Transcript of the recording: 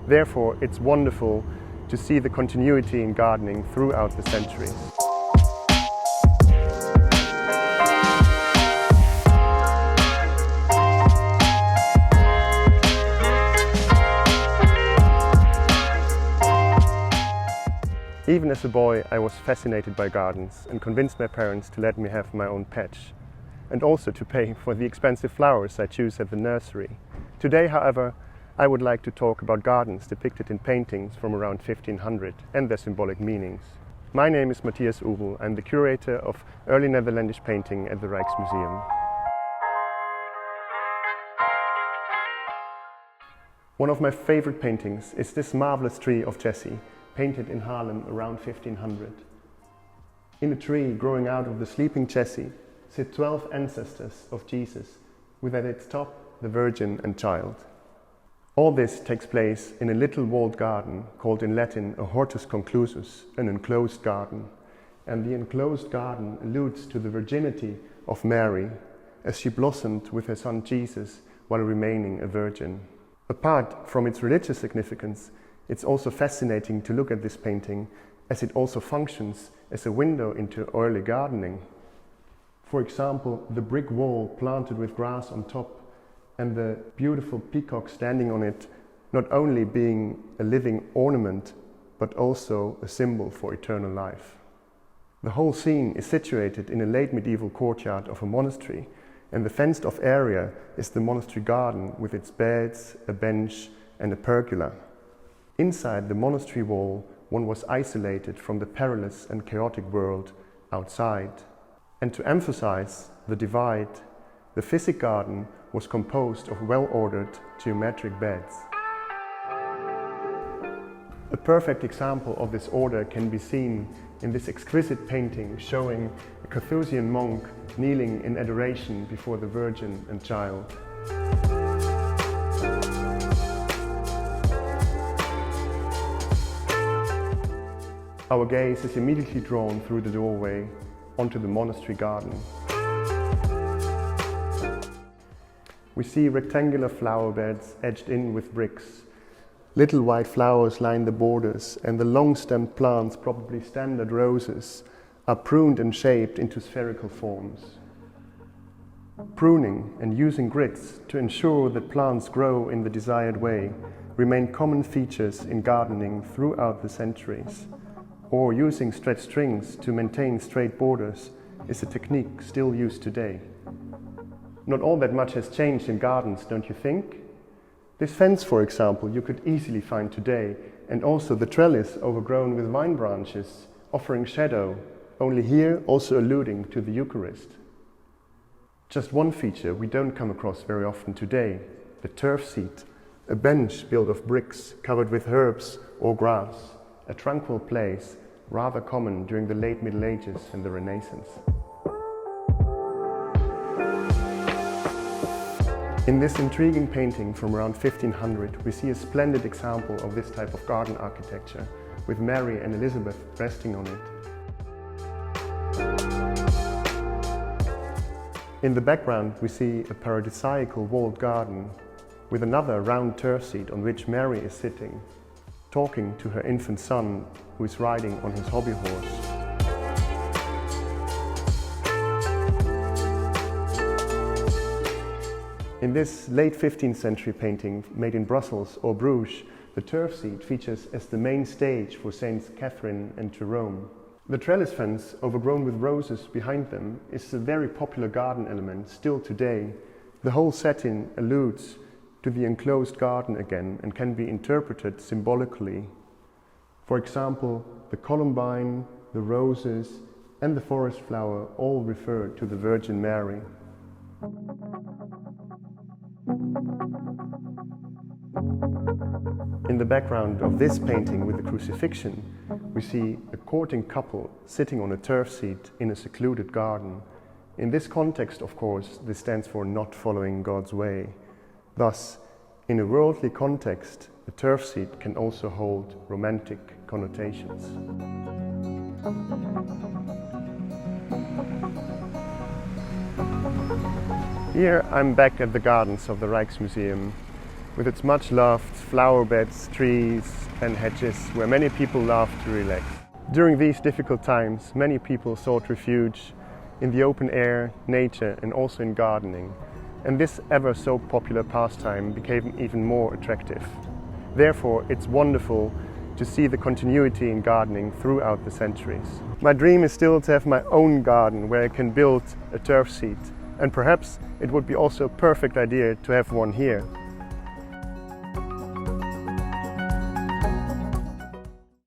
Therefore, it's wonderful to see the continuity in gardening throughout the centuries. Even as a boy, I was fascinated by gardens and convinced my parents to let me have my own patch, and also to pay for the expensive flowers I choose at the nursery. Today, however, I would like to talk about gardens depicted in paintings from around 1500 and their symbolic meanings. My name is Matthias Ubl. I'm the curator of early Netherlandish painting at the Rijksmuseum. One of my favorite paintings is this marvelous tree of Jesse, painted in Haarlem around 1500. In a tree growing out of the sleeping Jesse sit 12 ancestors of Jesus, with at its top the Virgin and Child. All this takes place in a little walled garden called in Latin a hortus conclusus, an enclosed garden. And the enclosed garden alludes to the virginity of Mary as she blossomed with her son Jesus while remaining a virgin. Apart from its religious significance, it's also fascinating to look at this painting as it also functions as a window into early gardening. For example, the brick wall planted with grass on top and the beautiful peacock standing on it, not only being a living ornament, but also a symbol for eternal life. The whole scene is situated in a late medieval courtyard of a monastery, and the fenced-off area is the monastery garden with its beds, a bench and a pergola. Inside the monastery wall, one was isolated from the perilous and chaotic world outside. And to emphasize the divide, the physic garden was composed of well-ordered geometric beds. A perfect example of this order can be seen in this exquisite painting showing a Carthusian monk kneeling in adoration before the Virgin and Child. Our gaze is immediately drawn through the doorway onto the monastery garden. We see rectangular flower beds edged in with bricks. Little white flowers line the borders, and the long-stemmed plants, probably standard roses, are pruned and shaped into spherical forms. Pruning and using grits to ensure that plants grow in the desired way remain common features in gardening throughout the centuries. Or using stretched strings to maintain straight borders is a technique still used today. Not all that much has changed in gardens, don't you think? This fence, for example, you could easily find today, and also the trellis overgrown with vine branches, offering shadow, only here also alluding to the Eucharist. Just one feature we don't come across very often today, the turf seat, a bench built of bricks covered with herbs or grass, a tranquil place rather common during the late Middle Ages and the Renaissance. In this intriguing painting from around 1500, we see a splendid example of this type of garden architecture, with Mary and Elizabeth resting on it. In the background, we see a paradisiacal walled garden, with another round turf seat on which Mary is sitting, talking to her infant son, who is riding on his hobby horse. In this late 15th century painting made in Brussels or Bruges, the turf seat features as the main stage for Saints Catherine and Jerome. The trellis fence, overgrown with roses behind them, is a very popular garden element still today. The whole setting alludes to the enclosed garden again and can be interpreted symbolically. For example, the columbine, the roses and the forest flower all refer to the Virgin Mary. In the background of this painting with the crucifixion, we see a courting couple sitting on a turf seat in a secluded garden. In this context, of course, this stands for not following God's way. Thus, in a worldly context, a turf seat can also hold romantic connotations. Here I'm back at the gardens of the Rijksmuseum. with its much loved flower beds, trees and hedges where many people love to relax. During these difficult times, many people sought refuge in the open air, nature and also in gardening, and this ever so popular pastime became even more attractive. Therefore, it's wonderful to see the continuity in gardening throughout the centuries. My dream is still to have my own garden where I can build a turf seat, and perhaps it would be also a perfect idea to have one here.